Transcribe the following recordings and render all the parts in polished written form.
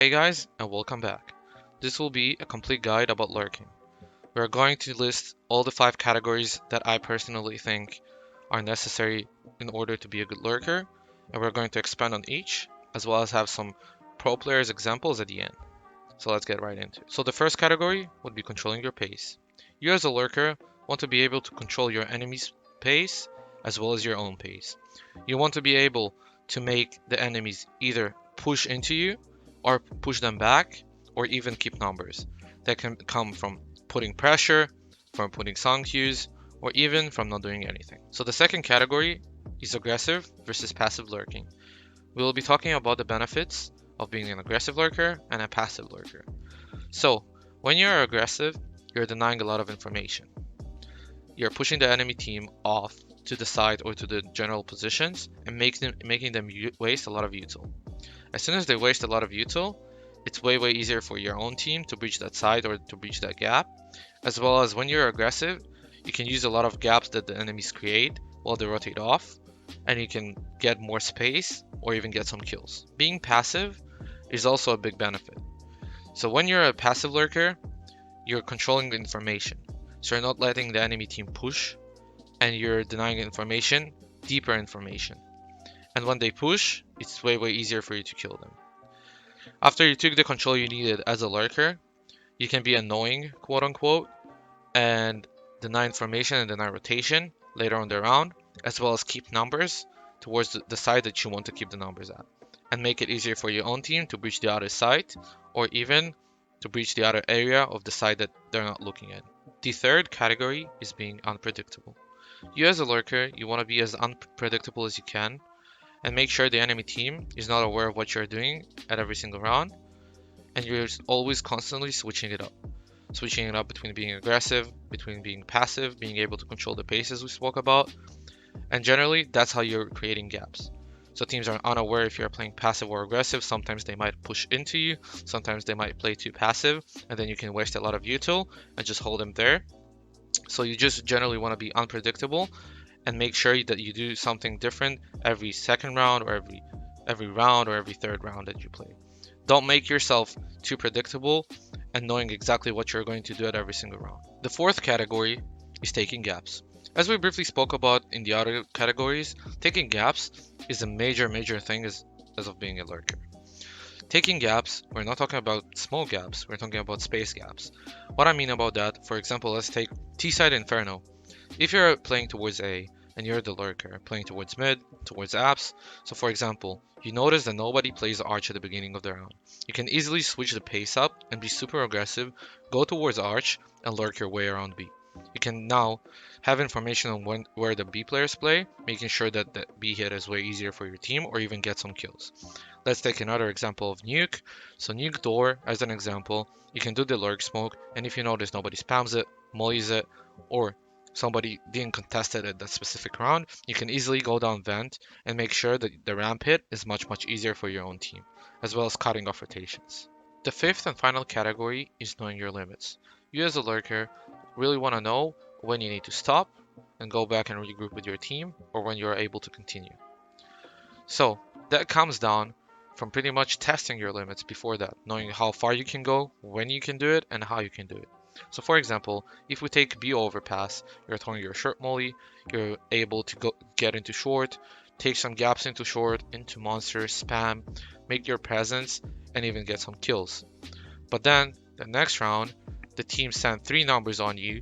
Hey guys, and welcome back. This will be a complete guide about lurking. We are going to list all the 5 categories that I personally think are necessary in order to be a good lurker, and we're going to expand on each, as well as have some pro players examples at the end. So let's get right into it. So the first category would be controlling your pace. You as a lurker want to be able to control your enemy's pace as well as your own pace. You want to be able to make the enemies either push into you or push them back or even keep numbers. That can come from putting pressure, from putting song cues, or even from not doing anything. So the second category is aggressive versus passive lurking. We will be talking about the benefits of being an aggressive lurker and a passive lurker. So, when you're aggressive, you're denying a lot of information. You're pushing the enemy team off to the side or to the general positions and making them waste a lot of util. As soon as they waste a lot of util, it's way easier for your own team to breach that side or to breach that gap. As well as when you're aggressive, you can use a lot of gaps that the enemies create while they rotate off, and you can get more space or even get some kills. Being passive is also a big benefit. So when you're a passive lurker, you're controlling the information. So you're not letting the enemy team push, and you're denying information, deeper information. And when they push, it's way easier for you to kill them. After you took the control you needed as a lurker, you can be annoying, quote unquote, and deny information and deny rotation later on the round, as well as keep numbers towards the side that you want to keep the numbers at, and make it easier for your own team to breach the other side, or even to breach the other area of the side that they're not looking at. The third category is being unpredictable. You as a lurker, you want to be as unpredictable as you can, and make sure the enemy team is not aware of what you're doing at every single round, and you're always constantly switching it up. Switching it up between being aggressive, between being passive, being able to control the paces we spoke about, and generally that's how you're creating gaps. So teams are unaware if you're playing passive or aggressive. Sometimes they might push into you, sometimes they might play too passive, and then you can waste a lot of util and just hold them there. So you just generally want to be unpredictable and make sure that you do something different every second round or every round or every third round that you play. Don't make yourself too predictable and knowing exactly what you're going to do at every single round. The fourth category is taking gaps. As we briefly spoke about in the other categories, taking gaps is a major thing as of being a lurker. Taking gaps, we're not talking about small gaps, we're talking about space gaps. What I mean about that, for example, let's take T-side Inferno. If you're playing towards A and you're the lurker, playing towards mid, towards apps, so for example, you notice that nobody plays Arch at the beginning of the round. You can easily switch the pace up and be super aggressive, go towards Arch, and lurk your way around B. You can now have information on where the B players play, making sure that the B hit is way easier for your team or even get some kills. Let's take another example of nuke. So nuke door as an example, you can do the lurk smoke, and if you notice nobody spams it, mollies it, or somebody didn't contest it at that specific round, you can easily go down vent and make sure that the ramp hit is much easier for your own team, as well as cutting off rotations. The fifth and final category is knowing your limits. You as a lurker really want to know when you need to stop and go back and regroup with your team, or when you are able to continue. So that comes down from pretty much testing your limits before that, knowing how far you can go, when you can do it, and how you can do it. So for example, if we take B overpass, you're throwing your short molly, you're able to get into short, take some gaps into short, into monster, spam, make your presence, and even get some kills. But then the next round, the team send 3 numbers on you,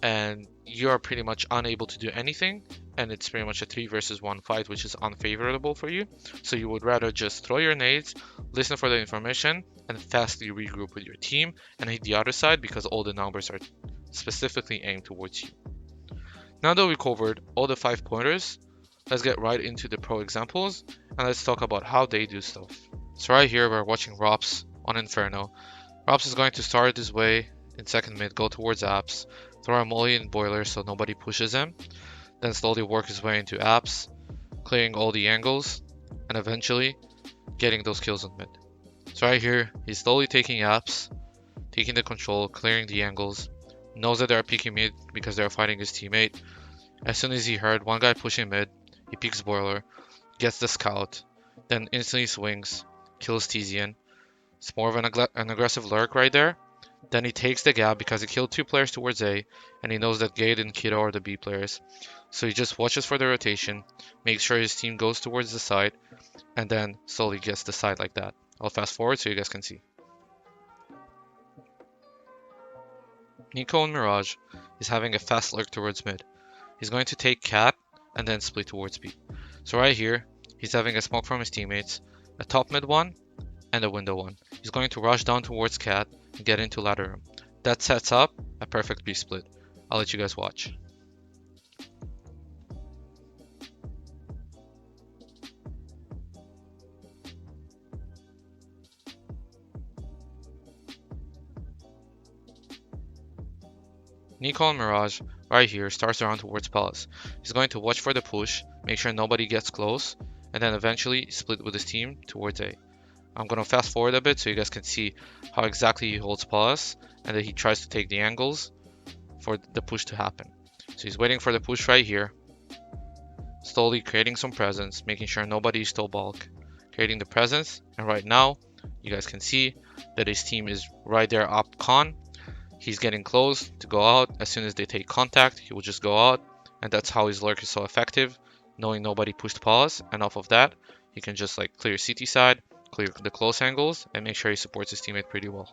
and you are pretty much unable to do anything, and it's pretty much a 3 versus 1 fight, which is unfavorable for you. So you would rather just throw your nades, listen for the information, and fastly regroup with your team and hit the other side because all the numbers are specifically aimed towards you. Now that we covered all the 5 pointers, let's get right into the pro examples and let's talk about how they do stuff. So right here we're watching ropz on Inferno. ropz is going to start this way in second mid, go towards apps, throw a molly in boiler so nobody pushes him, then slowly work his way into apps, clearing all the angles, and eventually getting those kills on mid. So right here, he's slowly taking apps, taking the control, clearing the angles, knows that they're peeking mid because they're fighting his teammate. As soon as he heard one guy pushing mid, he peeks boiler, gets the scout, then instantly swings, kills Tizian, It's more of an aggressive lurk right there. Then he takes the gap because he killed 2 players towards A, and he knows that Gade and Kiddo are the B players. So he just watches for the rotation, makes sure his team goes towards the side, and then slowly gets the side like that. I'll fast forward so you guys can see. NiKo and Mirage is having a fast lurk towards mid. He's going to take Cat and then split towards B. So right here, he's having a smoke from his teammates, a top mid one, and a window one. He's going to rush down towards Cat and get into ladder room. That sets up a perfect B split. I'll let you guys watch. NiKo and Mirage, right here, starts around towards Palace. He's going to watch for the push, make sure nobody gets close, and then eventually split with his team towards A. I'm going to fast forward a bit so you guys can see how exactly he holds Palace and that he tries to take the angles for the push to happen. So he's waiting for the push right here, slowly creating some presence, making sure nobody stole bulk, creating the presence, and right now you guys can see that his team is right there up con. He's getting close to go out. As soon as they take contact, he will just go out, and that's how his lurk is so effective, knowing nobody pushed pause, and off of that he can just like clear CT side, clear the close angles, and make sure he supports his teammate pretty well.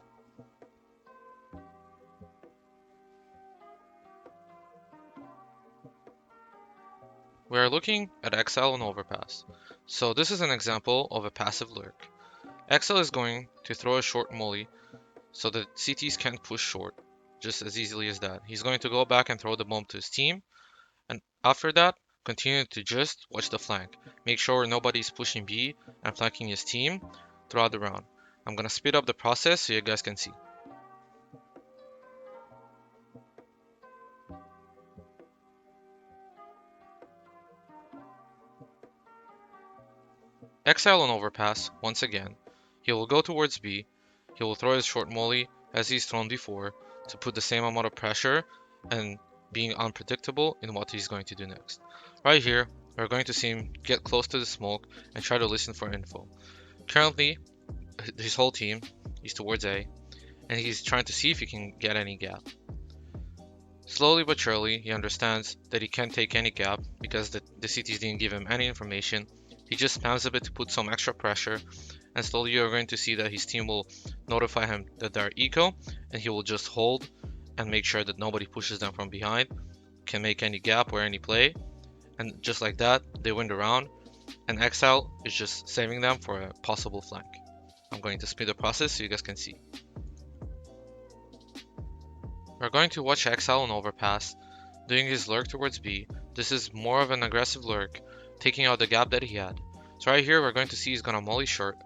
We are looking at XL and Overpass. So this is an example of a passive lurk. XL is going to throw a short molly so that CTs can't push short, just as easily as that. He's going to go back and throw the bomb to his team, and after that, continue to just watch the flank. Make sure nobody's pushing B and flanking his team throughout the round. I'm going to speed up the process so you guys can see. Exile on Overpass, once again. He will go towards B. He will throw his short molly as he's thrown before to put the same amount of pressure and being unpredictable in what he's going to do next. Right here, we're going to see him get close to the smoke and try to listen for info. Currently, his whole team is towards A, and he's trying to see if he can get any gap. Slowly but surely, he understands that he can't take any gap because the CTs didn't give him any information. He just spams a bit to put some extra pressure, and slowly you're going to see that his team will notify him that they're eco, and he will just hold and make sure that nobody pushes them from behind, can make any gap or any play, and just like that, they win the round, and Exile is just saving them for a possible flank. I'm going to speed the process so you guys can see. We're going to watch Exile on Overpass, doing his lurk towards B. This is more of an aggressive lurk, taking out the gap that he had. So right here, we're going to see he's going to molly short.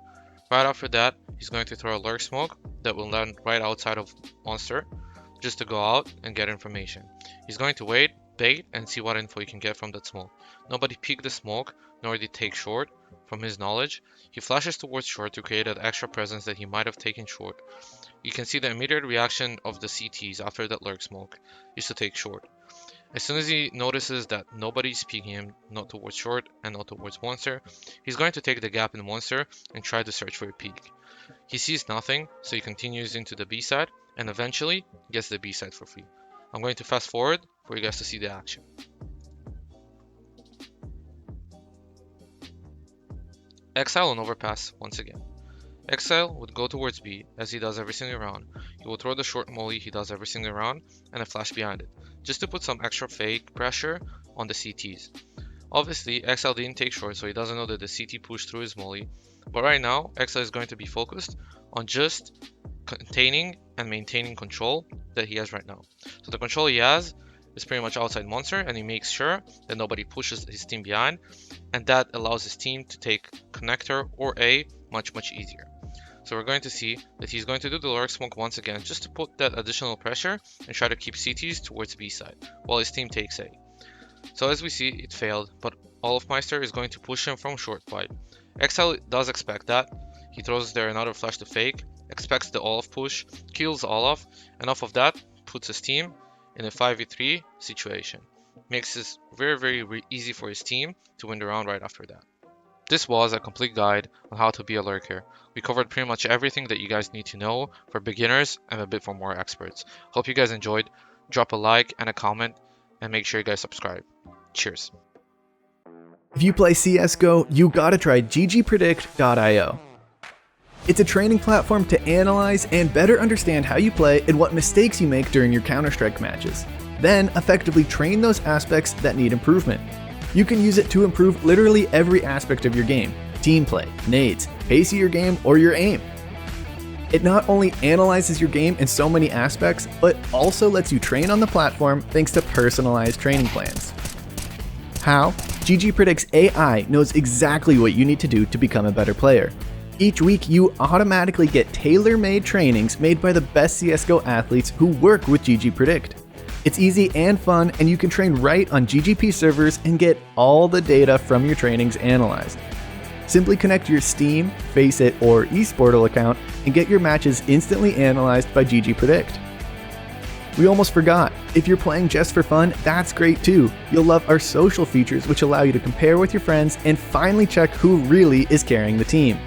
Right after that, he's going to throw a lurk smoke that will land right outside of Monster, just to go out and get information. He's going to wait, bait, and see what info he can get from that smoke. Nobody peeked the smoke, nor did he take short. From his knowledge, he flashes towards short to create that extra presence that he might have taken short. You can see the immediate reaction of the CTs after that lurk smoke is to take short. As soon as he notices that nobody's peeking him, not towards short and not towards Monster, he's going to take the gap in Monster and try to search for a peek. He sees nothing, so he continues into the B side and eventually gets the B side for free. I'm going to fast forward for you guys to see the action. Exile on Overpass once again. Exile would go towards B as he does every single round. He will throw the short molly he does every single round and a flash behind it, just to put some extra fake pressure on the CTs. Obviously, Exile didn't take short, so he doesn't know that the CT pushed through his molly. But right now, Exile is going to be focused on just containing and maintaining control that he has right now. So the control he has is pretty much outside Monster, and he makes sure that nobody pushes his team behind, and that allows his team to take connector or A much easier. So we're going to see that he's going to do the lurk smoke once again just to put that additional pressure and try to keep CTs towards B side while his team takes A. So as we see, it failed, but Olofmeister is going to push him from short wide. Exile does expect that. He throws there another flash to fake, expects the Olof push, kills Olof, and off of that puts his team in a 5v3 situation. Makes it very easy for his team to win the round right after that. This was a complete guide on how to be a lurker. We covered pretty much everything that you guys need to know for beginners and a bit for more experts. Hope you guys enjoyed. Drop a like and a comment, and make sure you guys subscribe. Cheers. If you play CSGO, you gotta try ggpredict.io. It's a training platform to analyze and better understand how you play and what mistakes you make during your Counterstrike matches. Then effectively train those aspects that need improvement. You can use it to improve literally every aspect of your game: team play, nades, pace of your game, or your aim. It not only analyzes your game in so many aspects, but also lets you train on the platform thanks to personalized training plans. How? GG Predict's AI knows exactly what you need to do to become a better player. Each week, you automatically get tailor-made trainings made by the best CSGO athletes who work with GG Predict. It's easy and fun, and you can train right on GGP servers and get all the data from your trainings analyzed. Simply connect your Steam, Faceit, or eSportal account and get your matches instantly analyzed by GG Predict. We almost forgot, if you're playing just for fun, that's great too. You'll love our social features, which allow you to compare with your friends and finally check who really is carrying the team.